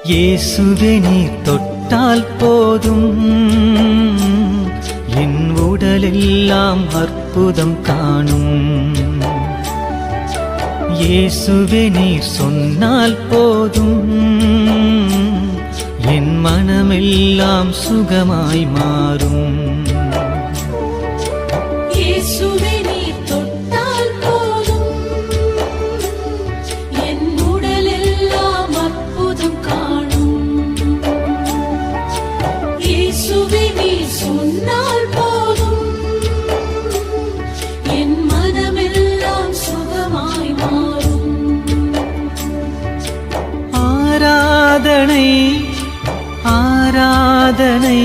இயேசுவே நீர் தொட்டால் போதும் என் உடலெல்லாம் அற்புதம் காணும். இயேசுவே நீர் சொன்னால் போதும் என் மனமெல்லாம் சுகமாய் மாறும். இயேசுவே நீர் தொட்டால் போதும் என் உடலெல்லாம் அற்புதம் காணும். இயேசுவே நீர் சொன்னால் போதும் என் மனமெல்லாம் சுகமாய் மாறும். ஆராதனை ஆராதனை